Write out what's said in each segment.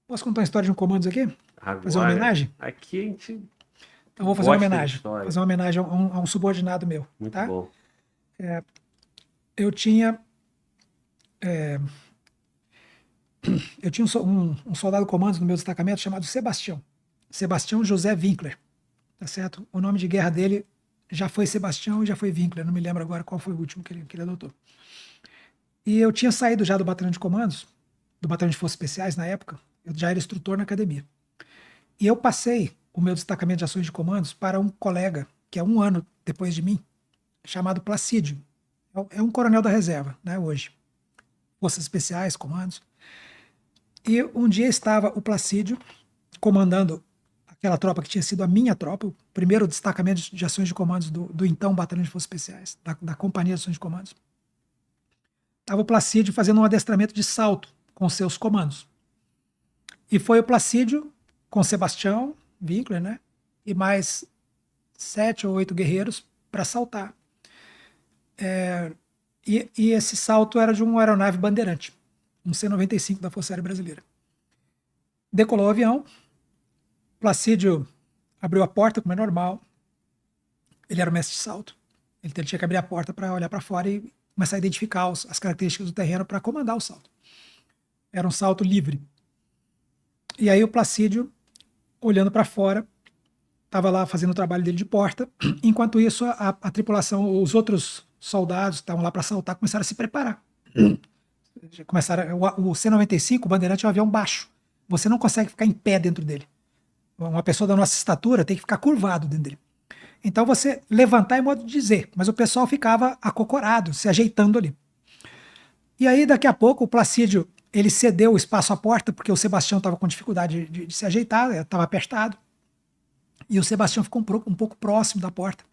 Posso contar uma história de um comandos aqui? Fazer uma Agora, homenagem? aqui a gente Então vou fazer uma gosta de homenagem. história. Fazer uma homenagem a um subordinado meu, Muito tá? bom. Eu tinha, eu tinha um soldado comandos no meu destacamento chamado Sebastião. Sebastião José Winkler, tá certo? O nome de guerra dele já foi Sebastião e já foi Winkler. Não me lembro agora qual foi o último que ele adotou. E eu tinha saído já do batalhão de comandos, do batalhão de forças especiais na época. Eu já era instrutor na academia. E eu passei o meu destacamento de ações de comandos para um colega, que é 1 ano depois de mim, chamado Placídio. É um coronel da reserva, né, hoje. Forças especiais, comandos. E um dia estava o Placídio comandando aquela tropa que tinha sido a minha tropa, o primeiro destacamento de ações de comandos do então Batalhão de Forças Especiais, da Companhia de Ações de Comandos. Estava o Placídio fazendo um adestramento de salto com seus comandos. E foi o Placídio com Sebastião Winkler, né? E mais 7 ou 8 guerreiros para saltar. E esse salto era de uma aeronave Bandeirante, um C-95 da Força Aérea Brasileira. Decolou o avião, Placídio abriu a porta, como é normal. Ele era o mestre de salto. Ele tinha que abrir a porta para olhar para fora e começar a identificar as características do terreno para comandar o salto. Era um salto livre. E aí o Placídio, olhando para fora, estava lá fazendo o trabalho dele de porta. Enquanto isso, a tripulação, os outros soldados que estavam lá para saltar, começaram a se preparar. O C-95, o Bandeirante, é um avião baixo. Você não consegue ficar em pé dentro dele. Uma pessoa da nossa estatura tem que ficar curvado dentro dele. Então você levantar é modo de dizer, mas o pessoal ficava acocorado, se ajeitando ali. E aí daqui a pouco o Placídio, ele cedeu o espaço à porta, porque o Sebastião estava com dificuldade de se ajeitar, estava apertado. E o Sebastião ficou um pouco próximo da porta.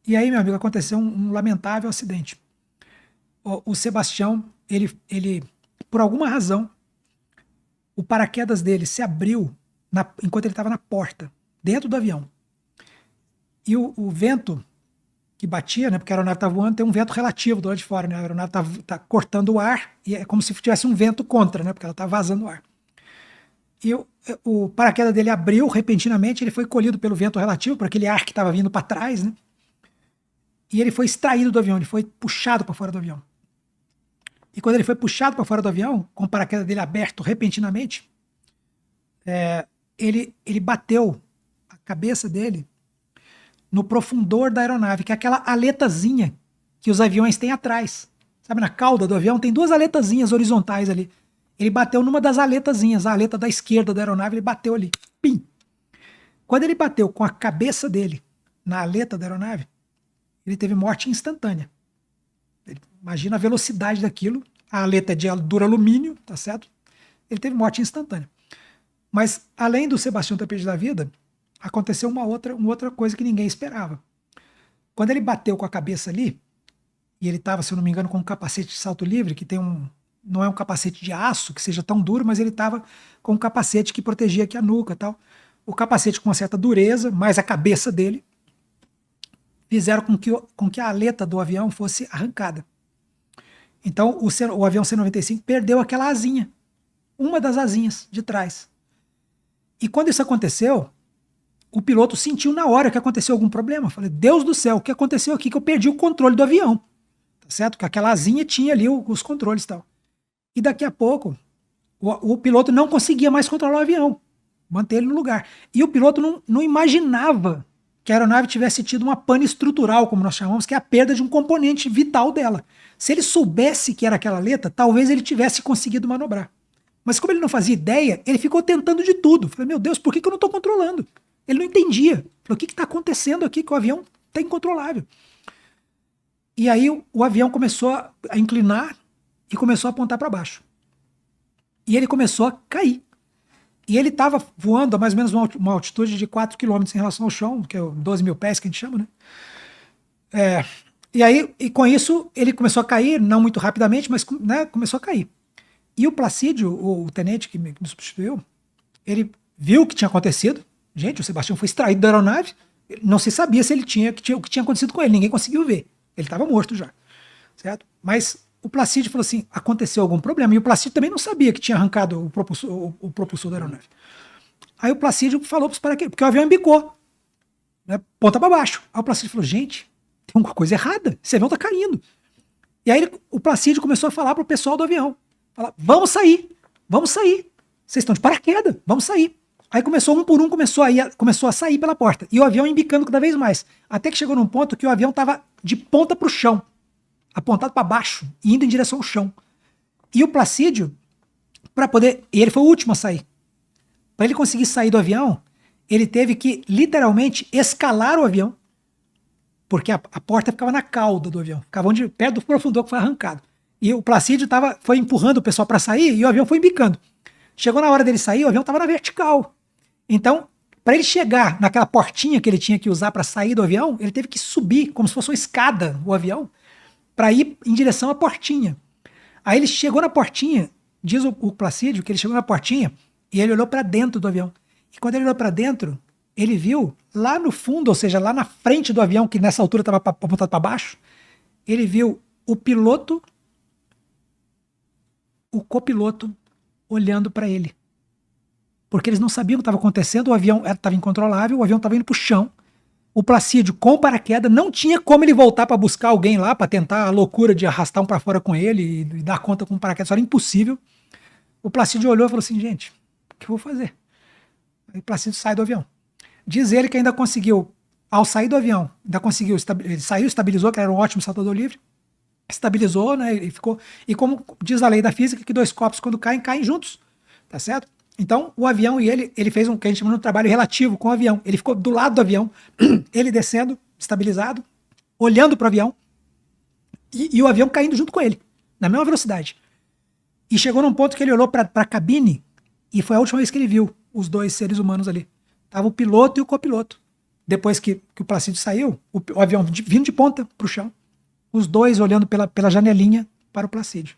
E aí, meu amigo, aconteceu um lamentável acidente. O Sebastião, ele, por alguma razão, o paraquedas dele se abriu enquanto ele estava na porta, dentro do avião. E o vento que batia, né, porque a aeronave estava voando, tem um vento relativo do lado de fora, né, a aeronave tá cortando o ar, e é como se tivesse um vento contra, né, porque ela está vazando o ar. E o paraquedas dele abriu repentinamente, ele foi colhido pelo vento relativo, por aquele ar que estava vindo para trás, né, e ele foi extraído do avião, ele foi puxado para fora do avião. E quando ele foi puxado para fora do avião, com o paraquedas dele aberto repentinamente, ele bateu a cabeça dele no profundor da aeronave, que é aquela aletazinha que os aviões têm atrás. Sabe, na cauda do avião tem 2 aletazinhas horizontais ali. Ele bateu numa das aletazinhas, a aleta da esquerda da aeronave, ele bateu ali. Pim! Quando ele bateu com a cabeça dele na aleta da aeronave, ele teve morte instantânea. Imagina a velocidade daquilo. A aleta é de duralumínio, tá certo? Ele teve morte instantânea. Mas, além do Sebastião ter perdido a vida, aconteceu uma outra coisa que ninguém esperava. Quando ele bateu com a cabeça ali, e ele estava, se eu não me engano, com um capacete de salto livre, que não é um capacete de aço, que seja tão duro, mas ele estava com um capacete que protegia aqui a nuca e tal. O capacete com uma certa dureza, mais a cabeça dele, fizeram com que a aleta do avião fosse arrancada. Então o avião C-95 perdeu aquela asinha, uma das asinhas de trás. E quando isso aconteceu, o piloto sentiu na hora que aconteceu algum problema. Falei, Deus do céu, o que aconteceu aqui? Que eu perdi o controle do avião. Tá certo? Que aquela asinha tinha ali os controles e tal. E daqui a pouco, o piloto não conseguia mais controlar o avião, manter ele no lugar. E o piloto não imaginava que a aeronave tivesse tido uma pane estrutural, como nós chamamos, que é a perda de um componente vital dela. Se ele soubesse que era aquela aleta, talvez ele tivesse conseguido manobrar. Mas como ele não fazia ideia, ele ficou tentando de tudo. Falei, meu Deus, por que eu não estou controlando? Ele não entendia. Falei, o que está acontecendo aqui que o avião está incontrolável? E aí o avião começou a inclinar e começou a apontar para baixo. E ele começou a cair. E ele estava voando a mais ou menos uma altitude de 4 km em relação ao chão, que é 12 mil pés que a gente chama, né? E com isso, ele começou a cair, não muito rapidamente, mas, né, começou a cair. E o Placídio, o tenente que me substituiu, ele viu o que tinha acontecido. Gente, o Sebastião foi extraído da aeronave, não se sabia se ele o que tinha acontecido com ele, ninguém conseguiu ver. Ele estava morto já, certo? Mas o Placídio falou assim, aconteceu algum problema? E o Placídio também não sabia que tinha arrancado o propulsor da aeronave. Aí o Placídio falou para os paraquedistas, porque o avião embicou, né, ponta para baixo. Aí o Placídio falou, gente, tem alguma coisa errada, esse avião tá caindo. E aí o Placídio começou a falar pro pessoal do avião, falar, vamos sair, vocês estão de paraquedas, vamos sair. Aí começou, um por um, começou a sair pela porta. E o avião embicando cada vez mais. Até que chegou num ponto que o avião estava de ponta para o chão, apontado para baixo, indo em direção ao chão. E o Placídio, e ele foi o último a sair. Para ele conseguir sair do avião, ele teve que literalmente escalar o avião, porque a porta ficava na cauda do avião, ficava perto do profundor que foi arrancado. E o Placídio foi empurrando o pessoal para sair e o avião foi embicando. Chegou na hora dele sair, o avião estava na vertical. Então, para ele chegar naquela portinha que ele tinha que usar para sair do avião, ele teve que subir, como se fosse uma escada, o avião, para ir em direção à portinha. Aí ele chegou na portinha, diz o Placídio que ele chegou na portinha e ele olhou para dentro do avião. E quando ele olhou para dentro, ele viu lá no fundo, ou seja, lá na frente do avião, que nessa altura estava apontado para baixo, ele viu o piloto, o copiloto, olhando para ele. Porque eles não sabiam o que estava acontecendo, o avião estava incontrolável, o avião estava indo para o chão. O Placídio, com o paraquedas, não tinha como ele voltar para buscar alguém lá, para tentar a loucura de arrastar um para fora com ele e dar conta com o paraquedas, isso era impossível. O Placídio olhou e falou assim, gente, o que eu vou fazer? Aí o Placídio sai do avião. Diz ele que ainda conseguiu, ao sair do avião, ele saiu, estabilizou, que era um ótimo saltador livre, estabilizou, né, e ficou, e como diz a lei da física, que dois copos quando caem juntos, tá certo? Então, o avião e ele fez que a gente chama de um trabalho relativo com o avião. Ele ficou do lado do avião, ele descendo, estabilizado, olhando para o avião, e o avião caindo junto com ele, na mesma velocidade. E chegou num ponto que ele olhou para a cabine, e foi a última vez que ele viu os dois seres humanos ali. Tava o piloto e o copiloto. Depois que o Placídio saiu, o avião vindo de ponta para o chão, os dois olhando pela janelinha para o Placídio.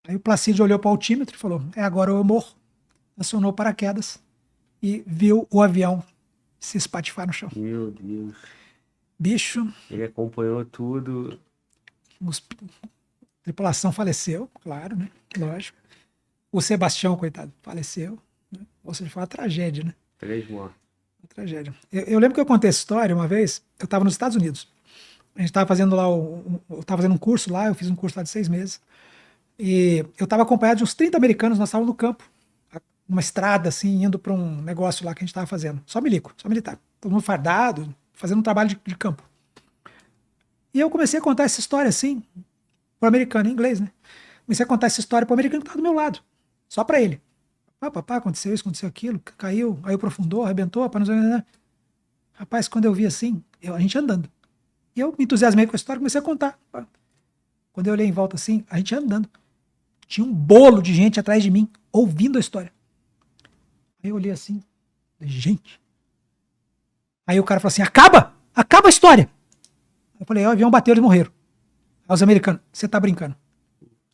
Aí o Placídio olhou para o altímetro e falou, agora eu morro. Acionou o paraquedas e viu o avião se espatifar no chão. Meu Deus. Bicho. Ele acompanhou tudo. A tripulação faleceu, claro, né? Lógico. O Sebastião, coitado, faleceu. Né? Ou seja, foi uma tragédia, né? 3 mortos. Uma tragédia. Eu lembro que eu contei essa história uma vez, eu estava nos Estados Unidos. A gente estava fazendo lá, eu estava fazendo um curso lá, eu fiz um curso lá de 6 meses. E eu estava acompanhado de uns 30 americanos, nós estávamos no campo, numa estrada, assim, indo para um negócio lá que a gente estava fazendo. Só milico, só militar. Todo mundo fardado, fazendo um trabalho de campo. E eu comecei a contar essa história, assim, pro americano, em inglês, né? Comecei a contar essa história pro americano que estava do meu lado. Só para ele. Papá, aconteceu isso, aconteceu aquilo, caiu, aí aprofundou, arrebentou, para não. Rapaz, quando eu vi assim, a gente andando. E eu me entusiasmei com a história, comecei a contar. Quando eu olhei em volta assim, a gente andando. Tinha um bolo de gente atrás de mim, ouvindo a história. Aí eu olhei assim, gente. Aí o cara falou assim, acaba a história. Eu falei, o avião bateu, eles morreram. Aí os americanos, você tá brincando.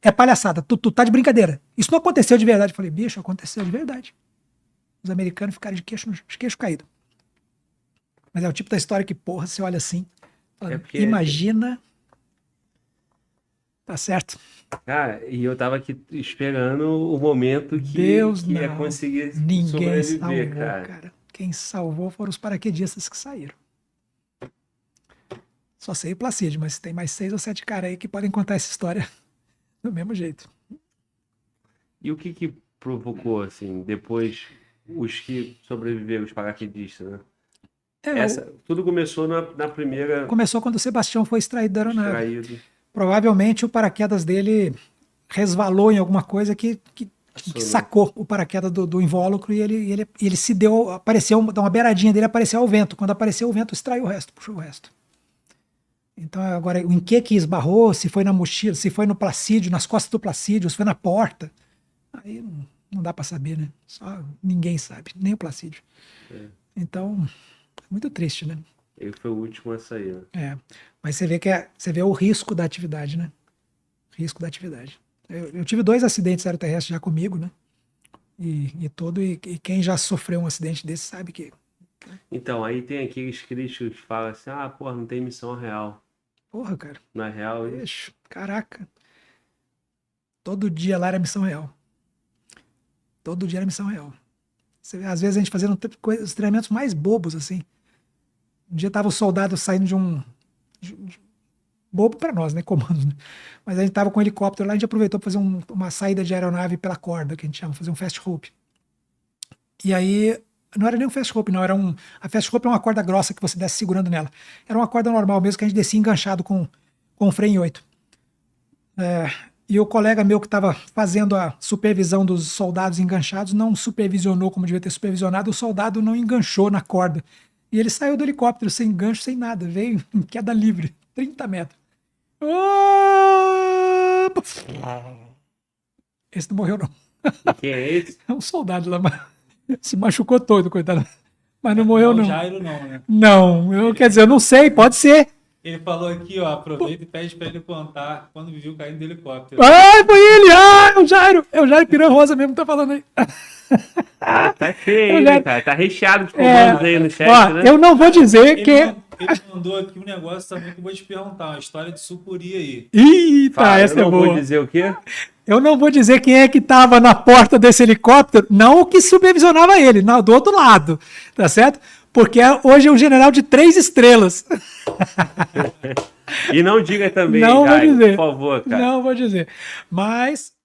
É palhaçada, tu tá de brincadeira. Isso não aconteceu de verdade. Eu falei, bicho, aconteceu de verdade. Os americanos ficaram de queixo caído. Mas é o tipo da história que, porra, você olha assim, fala, imagina... Tá certo. Cara, e eu tava aqui esperando o momento que ia conseguir ninguém sobreviver, salvou, cara. Quem salvou foram os paraquedistas que saíram. Só sei o Placídio, mas tem mais 6 ou 7 caras aí que podem contar essa história do mesmo jeito. E o que provocou, assim, depois os que sobreviveram, os paraquedistas, né? Tudo começou na primeira... Começou quando o Sebastião foi extraído da aeronave. Extraído. Provavelmente o paraquedas dele resvalou em alguma coisa que sacou o paraquedas do invólucro e ele se deu, apareceu, uma beiradinha dele apareceu ao vento. Quando apareceu o vento, extraiu o resto, puxou o resto. Então agora, em que esbarrou, se foi na mochila, se foi no Placídio, nas costas do Placídio, se foi na porta, aí não dá para saber, né? Só ninguém sabe, nem o Placídio. Então, muito triste, né? Ele foi o último a sair, né? Mas você vê o risco da atividade, né? Risco da atividade. Eu tive 2 acidentes aeroterrestres já comigo, né? E quem já sofreu um acidente desse sabe que... Então, aí tem aqueles críticos que falam assim, porra, não tem missão real. Porra, cara. Na real, hein? Ixi, caraca. Todo dia lá era missão real. Todo dia era missão real. Você vê, às vezes a gente fazendo os treinamentos mais bobos, assim. Um dia tava o soldado saindo bobo pra nós, né? Comandos, né? Mas a gente tava com um helicóptero lá, a gente aproveitou pra fazer uma saída de aeronave pela corda, que a gente chama, fazer um fast rope. E aí, não era nem um fast rope, não. A fast rope é uma corda grossa que você desce segurando nela. Era uma corda normal mesmo, que a gente descia enganchado com o freio em 8. E o colega meu que estava fazendo a supervisão dos soldados enganchados não supervisionou como devia ter supervisionado, o soldado não enganchou na corda. E ele saiu do helicóptero sem gancho, sem nada, veio em queda livre, 30 metros. Esse não morreu, não. E quem é esse? É um soldado lá, mas se machucou todo, coitado. Mas não morreu, não. Não, Jairo não, né? Não, quer dizer, eu não sei, pode ser. Ele falou aqui, ó, aproveita e pede pra ele contar quando viu caindo do helicóptero. Ai, foi ele! Ai, é o Jairo Piran Rosa mesmo que tá falando aí. Tá cheio aí, né, cara? Tá recheado de comandos aí no chat, ó, né? eu não vou dizer Ele mandou aqui um negócio também que eu vou te perguntar, uma história de sucuri aí. Eita, Fala, essa eu é não boa. vou dizer o quê? Eu não vou dizer quem é que tava na porta desse helicóptero, não o que supervisionava ele, não, do outro lado, tá certo? Porque hoje é um general de 3 estrelas. E não diga também, Não vou Jairo, dizer. por favor, cara. Não vou dizer. Mas